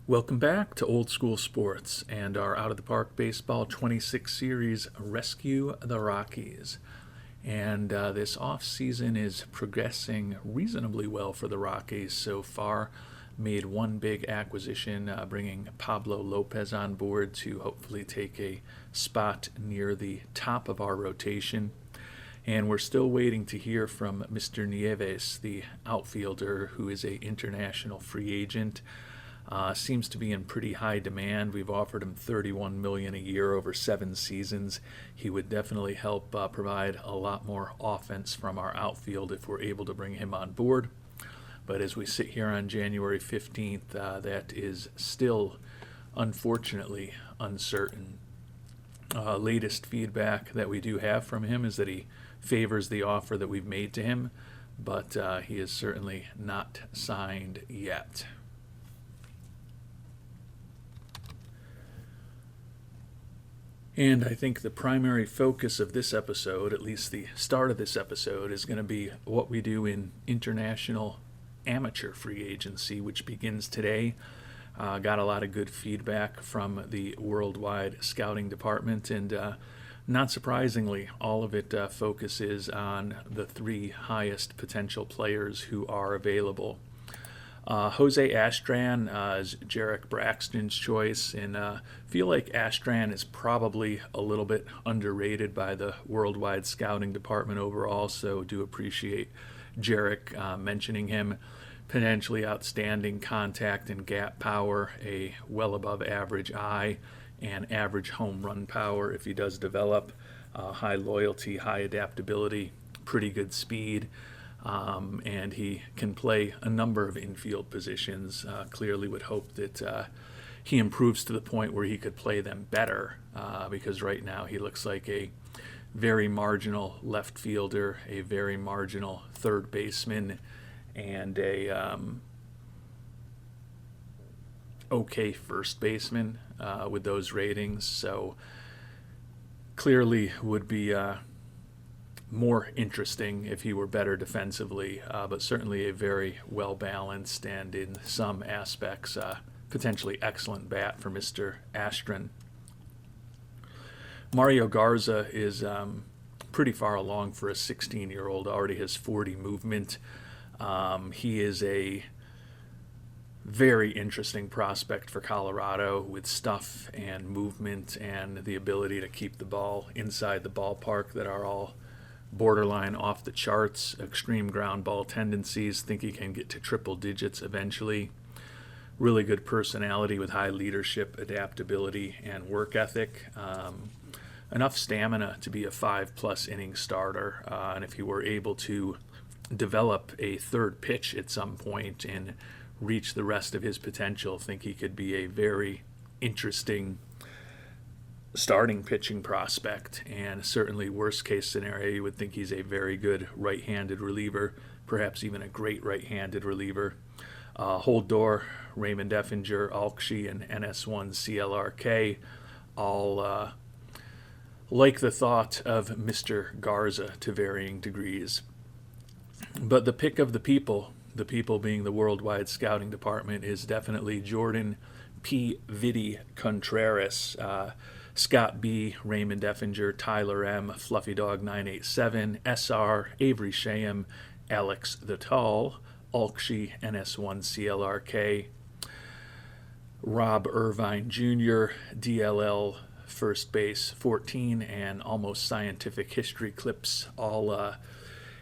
Welcome back to Old School Sports and our Out of the Park Baseball 26 series, Rescue the Rockies. And this offseason is progressing reasonably well for the Rockies so far. Made one big acquisition, bringing Pablo Lopez on board to hopefully take a spot near the top of our rotation. And we're still waiting to hear from Mr. Neves, the outfielder who is an international free agent. Seems to be in pretty high demand. We've offered him $31 million a year over 7 seasons. He would definitely help provide a lot more offense from our outfield if we're able to bring him on board. But as we sit here on January 15th, that is still, unfortunately, uncertain. Latest feedback that we do have from him is that he favors the offer that we've made to him, but he is certainly not signed yet. And I think the primary focus of this episode, at least the start of this episode, is going to be what we do in international amateur free agency, which begins today. Got a lot of good feedback from the worldwide scouting department, and not surprisingly, all of it focuses on the 3 highest potential players who are available. Jose Astran is Jarek Braxton's choice, and feel like Astran is probably a little bit underrated by the worldwide scouting department overall, so do appreciate Jarek mentioning him. Potentially outstanding contact and gap power, a well above average eye, and average home run power if he does develop. High loyalty, high adaptability, pretty good speed. And he can play a number of infield positions. Clearly would hope that he improves to the point where he could play them better, because right now he looks like a very marginal left fielder, a very marginal third baseman, and a okay first baseman with those ratings. So clearly would be more interesting if he were better defensively, but certainly a very well-balanced and in some aspects potentially excellent bat for Mr. Astran. Mario Garza is pretty far along for a 16-year-old, already has 40 movement. He is a very interesting prospect for Colorado with stuff and movement and the ability to keep the ball inside the ballpark that are all borderline off the charts, extreme ground ball tendencies, think he can get to triple digits eventually. Really good personality with high leadership, adaptability, and work ethic. Enough stamina to be a 5+ inning starter, and if he were able to develop a third pitch at some point and reach the rest of his potential, think he could be a very interesting starting pitching prospect, and certainly worst case scenario, you would think he's a very good right-handed reliever, perhaps even a great right-handed reliever. Holdor, Raymond Effinger, Alkshi, and NS1 CLRK all like the thought of Mr. Garza to varying degrees. But the pick of the people being the worldwide scouting department, is definitely Jordan P. Vitty Contrarus, Scott B., Raymond Effinger, Tyler M., Fluffy Dog 987, SR, Avery Shaham, Alex the Tall, Alkshi, NS1 CLRK, Rob Irvine Jr., DLL First Base 14, and Almost Scientific History Clips all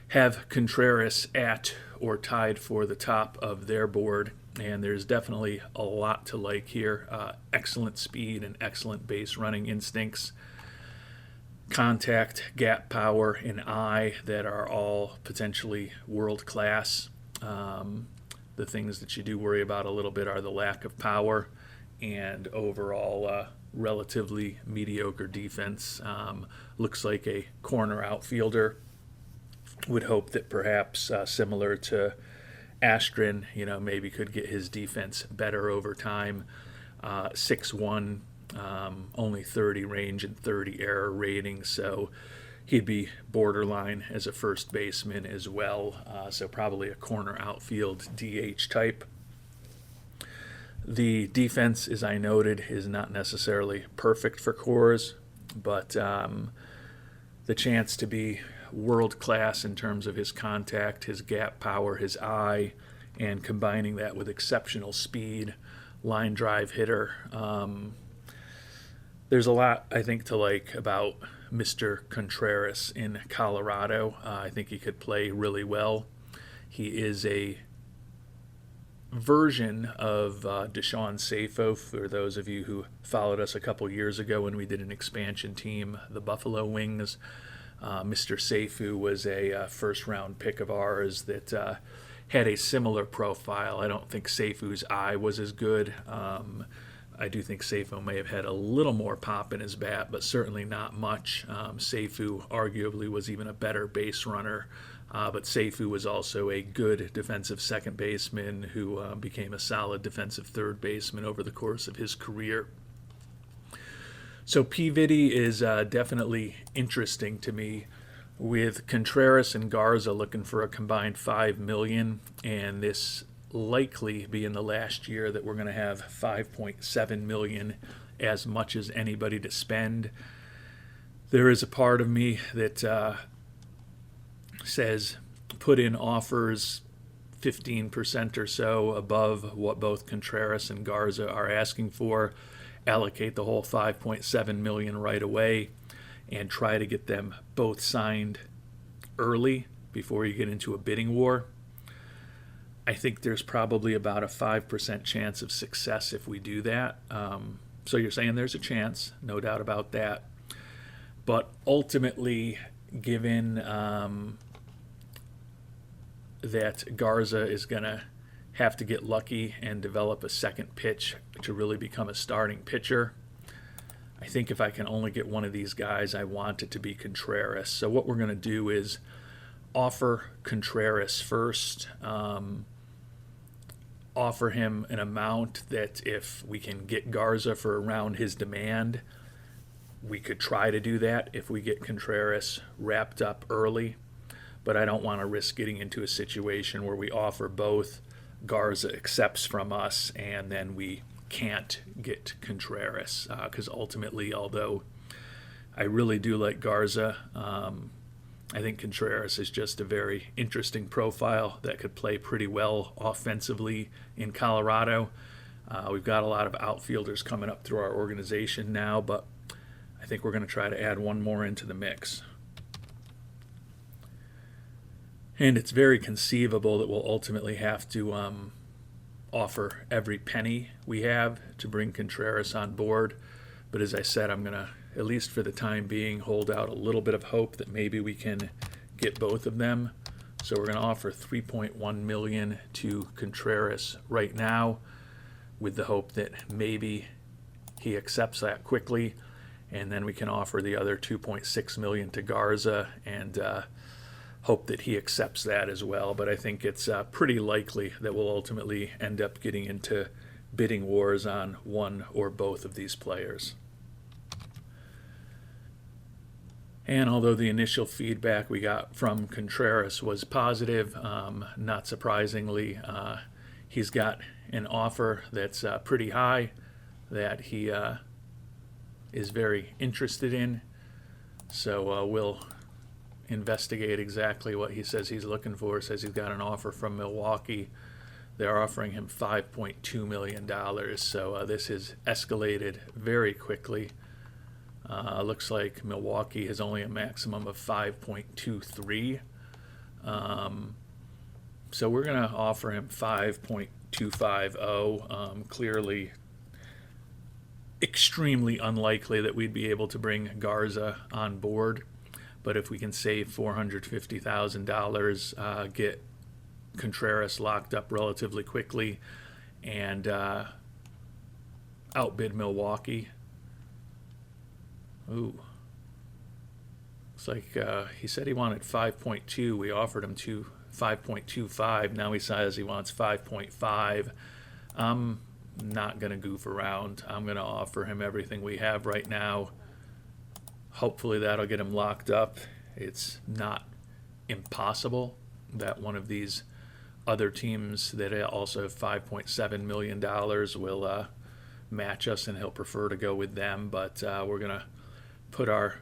have Contrarus at or tied for the top of their board. And there's definitely a lot to like here. Excellent speed and excellent base running instincts. Contact, gap power, and eye that are all potentially world class. The things that you do worry about a little bit are the lack of power and overall relatively mediocre defense. Looks like a corner outfielder. Would hope that perhaps similar to Astran, maybe could get his defense better over time. 6'1", only 30 range and 30 error rating, so he'd be borderline as a first baseman as well. So probably a corner outfield DH type. The defense, as I noted, is not necessarily perfect for Coors, but the chance to be world class in terms of his contact, his gap power, his eye, and combining that with exceptional speed, line drive hitter. There's a lot, I think, to like about Mr. Contrarus in Colorado. I think he could play really well. He is a version of Deshaun Safo, for those of you who followed us a couple years ago when we did an expansion team, the Buffalo Wings. Mr. Safo was a first-round pick of ours that had a similar profile. I don't think Safo's eye was as good. I do think Safo may have had a little more pop in his bat, but certainly not much. Safo arguably was even a better base runner. But Safo was also a good defensive second baseman who became a solid defensive third baseman over the course of his career. So PVD is definitely interesting to me, with Contrarus and Garza looking for a combined $5 million, and this likely being the last year that we're going to have $5.7 million, as much as anybody to spend. There is a part of me that says put in offers 15% or so above what both Contrarus and Garza are asking for, allocate the whole $5.7 million right away, and try to get them both signed early before you get into a bidding war. I think there's probably about a 5% chance of success if we do that. So you're saying there's a chance, no doubt about that. But ultimately, given that Garza is going to have to get lucky and develop a second pitch to really become a starting pitcher, I think if I can only get one of these guys, I want it to be Contrarus. So what we're going to do is offer Contrarus first, offer him an amount that if we can get Garza for around his demand, we could try to do that if we get Contrarus wrapped up early. But I don't want to risk getting into a situation where we offer both, Garza accepts from us, and then we can't get Contrarus. Because ultimately, although I really do like Garza, I think Contrarus is just a very interesting profile that could play pretty well offensively in Colorado. We've got a lot of outfielders coming up through our organization now, but I think we're going to try to add one more into the mix. And it's very conceivable that we'll ultimately have to offer every penny we have to bring Contrarus on board. But as I said, I'm going to, at least for the time being, hold out a little bit of hope that maybe we can get both of them. So we're going to offer $3.1 million to Contrarus right now, with the hope that maybe he accepts that quickly, and then we can offer the other $2.6 million to Garza and hope that he accepts that as well. But I think it's pretty likely that we'll ultimately end up getting into bidding wars on one or both of these players. And although the initial feedback we got from Contrarus was positive, not surprisingly, he's got an offer that's pretty high that he is very interested in. So we'll investigate exactly what he says he's looking for. Says he's got an offer from Milwaukee. They're offering him $5.2 million. So this has escalated very quickly. Looks like Milwaukee has only a maximum of 5.23. So we're going to offer him 5.250. Clearly extremely unlikely that we'd be able to bring Garza on board. But if we can save $450,000, get Contrarus locked up relatively quickly, and outbid Milwaukee. Ooh. Looks like he said he wanted 5.2. We offered him 5.25. Now he says he wants 5.5. I'm not going to goof around. I'm going to offer him everything we have right now. Hopefully that'll get him locked up. It's not impossible that one of these other teams that also have $5.7 million will match us, and he'll prefer to go with them. But we're going to put our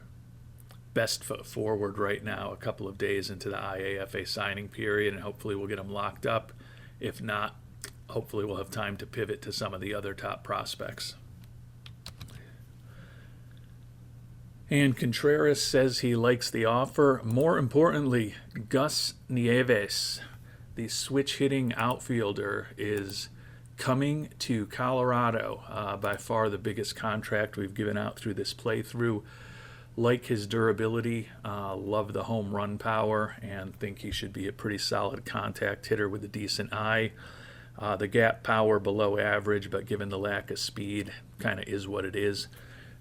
best foot forward right now, a couple of days into the IAFA signing period, and hopefully we'll get them locked up. If not, hopefully we'll have time to pivot to some of the other top prospects. And Contrarus says he likes the offer. More importantly, Gus Neves, the switch-hitting outfielder, is coming to Colorado. By far the biggest contract we've given out through this playthrough. Like his durability, love the home run power, and think he should be a pretty solid contact hitter with a decent eye. The gap power below average, but given the lack of speed, kind of is what it is.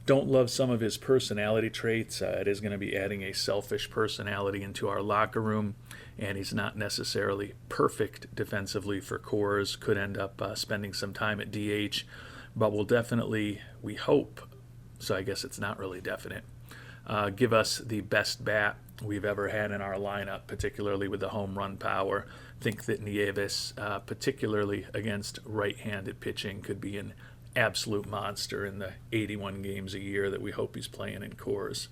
Don't love some of his personality traits. It is going to be adding a selfish personality into our locker room, and he's not necessarily perfect defensively for Coors. Could end up spending some time at DH, but will definitely, we hope, so I guess it's not really definite, give us the best bat we've ever had in our lineup, particularly with the home run power. Think that Neves, particularly against right-handed pitching, could be an absolute monster in the 81 games a year that we hope he's playing in Coors.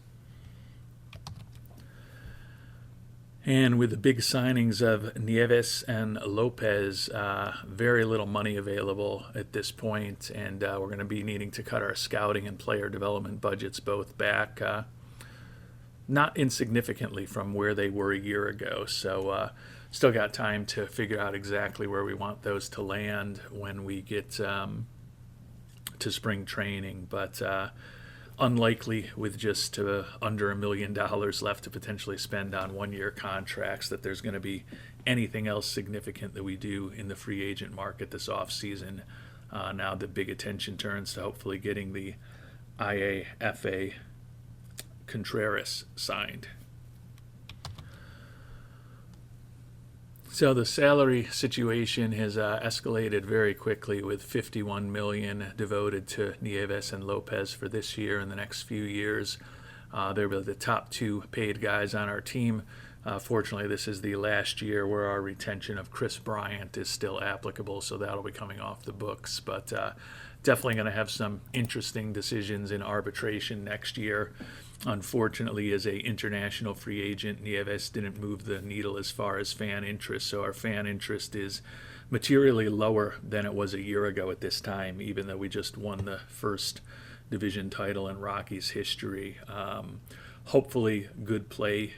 And with the big signings of Neves and Lopez, very little money available at this point, and we're going to be needing to cut our scouting and player development budgets both back, not insignificantly from where they were a year ago. So still got time to figure out exactly where we want those to land when we get to spring training, but unlikely with just under $1 million left to potentially spend on one-year contracts that there's going to be anything else significant that we do in the free agent market this offseason. Now the big attention turns to hopefully getting the IAFA Contrarus signed. So the salary situation has escalated very quickly, with $51 million devoted to Neves and Lopez for this year and the next few years. They're really the top two paid guys on our team. Fortunately, this is the last year where our retention of Chris Bryant is still applicable, so that'll be coming off the books. But definitely going to have some interesting decisions in arbitration next year. Unfortunately, as a international free agent, Neves didn't move the needle as far as fan interest, so our fan interest is materially lower than it was a year ago at this time, even though we just won the first division title in Rockies history. Hopefully good play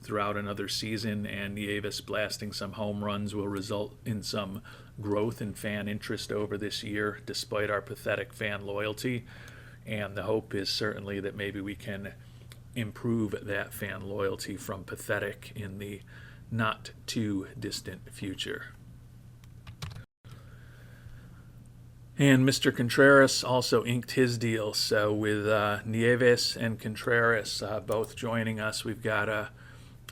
throughout another season, and Neves blasting some home runs will result in some growth in fan interest over this year, despite our pathetic fan loyalty. And the hope is certainly that maybe we can improve that fan loyalty from pathetic in the not too distant future. And Mr. Contrarus also inked his deal. So with Neves and Contrarus both joining us, we've got a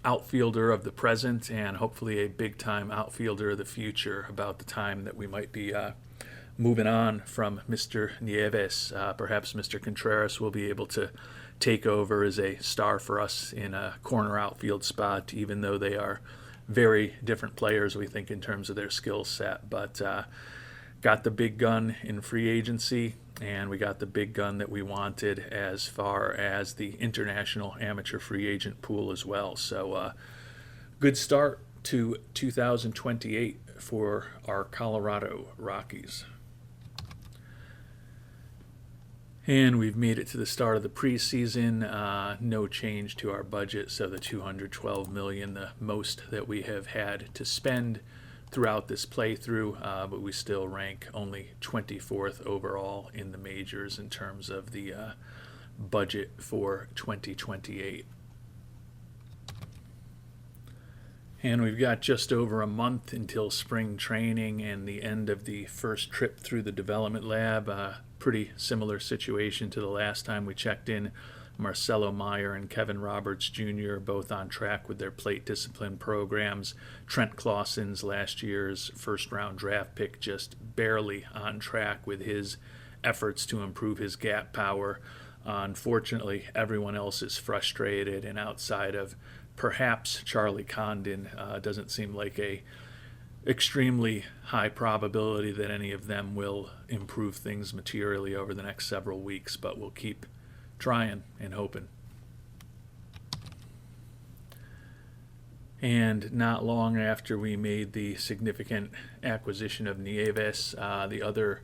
outfielder of the present and hopefully a big-time outfielder of the future about the time that we might be moving on from Mr. Neves. Perhaps Mr. Contrarus will be able to take over as a star for us in a corner outfield spot, even though they are very different players, we think, in terms of their skill set. But got the big gun in free agency, and we got the big gun that we wanted as far as the international amateur free agent pool as well. So good start to 2028 for our Colorado Rockies. And we've made it to the start of the preseason. No change to our budget, so the $212 million, the most that we have had to spend throughout this playthrough, but we still rank only 24th overall in the majors in terms of the budget for 2028. And we've got just over a month until spring training and the end of the first trip through the development lab. Pretty similar situation to the last time we checked in. Marcelo Meyer and Kevin Roberts Jr. both on track with their plate discipline programs. Trent Clausen's last year's first-round draft pick just barely on track with his efforts to improve his gap power. Unfortunately, everyone else is frustrated, and outside of perhaps Charlie Condon, doesn't seem like a extremely high probability that any of them will improve things materially over the next several weeks, but we'll keep trying and hoping. And not long after we made the significant acquisition of Neves, the other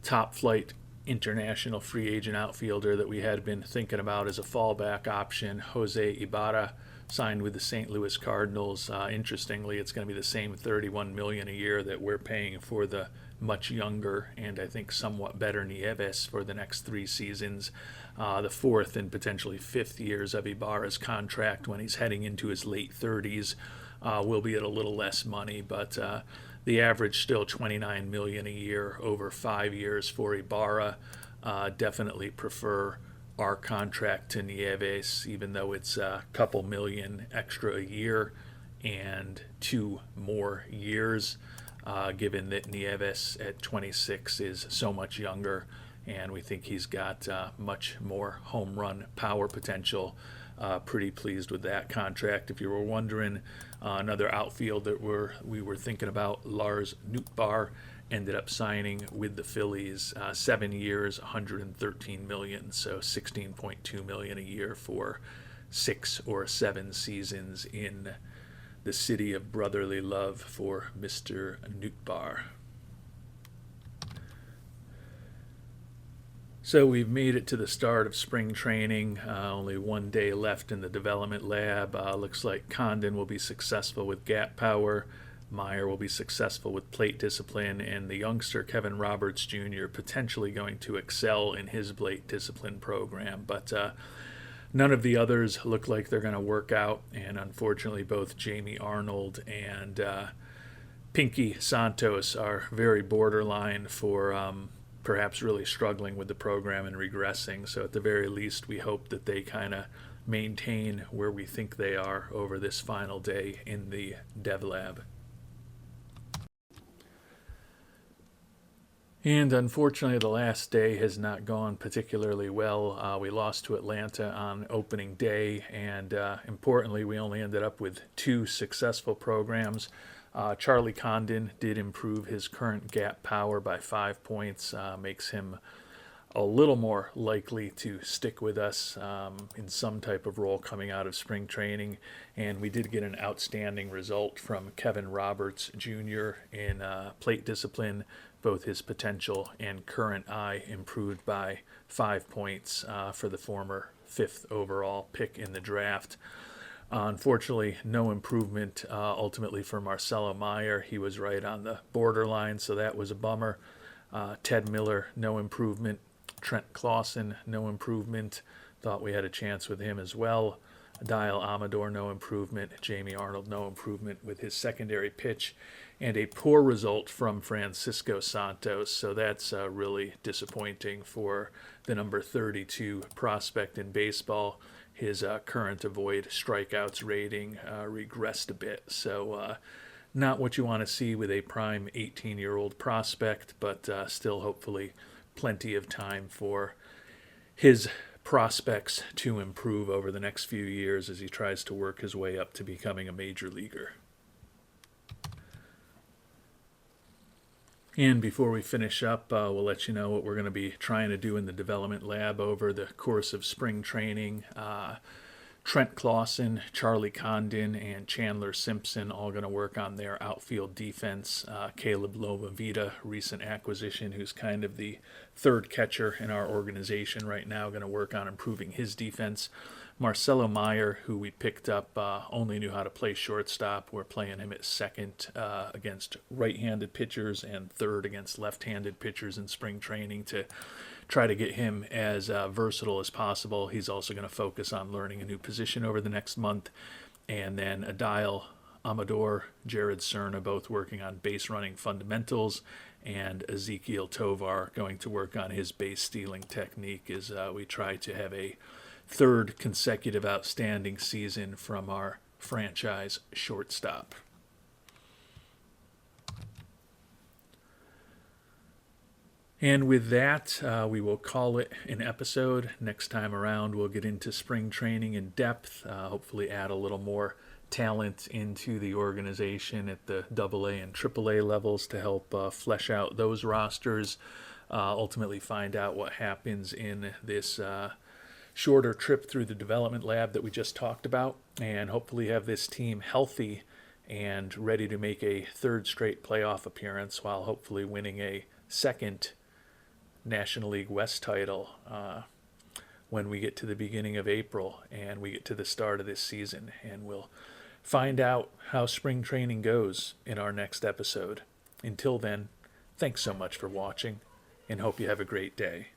top flight international free agent outfielder that we had been thinking about as a fallback option, Jose Ibara, signed with the St. Louis Cardinals. Interestingly, it's going to be the same $31 million a year that we're paying for the much younger and I think somewhat better Neves for the next 3 seasons. The 4th and potentially 5th years of Ibara's contract, when he's heading into his late 30s, will be at a little less money, but the average still $29 million a year over 5 years for Ibara. Definitely prefer our contract to Neves, even though it's a couple million extra a year and 2 more years, given that Neves at 26 is so much younger, and we think he's got much more home run power potential. Pretty pleased with that contract. If you were wondering, another outfield that we were thinking about, Lars Nootbaar, ended up signing with the Phillies, 7 years, $113 million, so $16.2 million a year for 6 or 7 seasons in the city of brotherly love for Mr. Nootbaar. So we've made it to the start of spring training. Only 1 day left in the development lab. Looks like Condon will be successful with gap power. Meyer will be successful with plate discipline, and the youngster Kevin Roberts Jr. potentially going to excel in his plate discipline program. But none of the others look like they're going to work out, and unfortunately both Jamie Arnold and Pinky Santos are very borderline for perhaps really struggling with the program and regressing. So at the very least, we hope that they kind of maintain where we think they are over this final day in the dev lab. And unfortunately, the last day has not gone particularly well. We lost to Atlanta on opening day, and importantly, we only ended up with 2 successful programs. Charlie Condon did improve his current gap power by 5 points, makes him a little more likely to stick with us in some type of role coming out of spring training. And we did get an outstanding result from Kevin Roberts Jr. in plate discipline. Both his potential and current eye improved by 5 points for the former 5th overall pick in the draft. Unfortunately, no improvement ultimately for Marcelo Meyer. He was right on the borderline, so that was a bummer. Ted Miller, no improvement. Trent Clausen, no improvement. Thought we had a chance with him as well. Dial Amador, no improvement. Jamie Arnold, no improvement with his secondary pitch. And a poor result from Francisco Santos, so that's really disappointing for the number 32 prospect in baseball. His current avoid strikeouts rating regressed a bit, so not what you want to see with a prime 18-year-old prospect, but still hopefully plenty of time for his prospects to improve over the next few years as he tries to work his way up to becoming a major leaguer. And before we finish up, we'll let you know what we're going to be trying to do in the development lab over the course of spring training. Trent Clausen, Charlie Condon, and Chandler Simpson all going to work on their outfield defense. Caleb Lovavita, recent acquisition, who's kind of the 3rd catcher in our organization right now, going to work on improving his defense. Marcelo Meyer, who we picked up, only knew how to play shortstop. We're playing him at 2nd against right-handed pitchers and 3rd against left-handed pitchers in spring training to try to get him as versatile as possible. He's also going to focus on learning a new position over the next month. And then Adile Amador, Jared Cerna, both working on base running fundamentals, and Ezekiel Tovar going to work on his base stealing technique as we try to have a 3rd consecutive outstanding season from our franchise shortstop. And with that, we will call it an episode. Next time around, we'll get into spring training in depth, hopefully add a little more talent into the organization at the AA and AAA levels to help flesh out those rosters. Ultimately find out what happens in this shorter trip through the development lab that we just talked about, and hopefully have this team healthy and ready to make a third straight playoff appearance while hopefully winning a second National League West title when we get to the beginning of April and we get to the start of this season. And we'll find out how spring training goes in our next episode. Until then, thanks so much for watching, and hope you have a great day.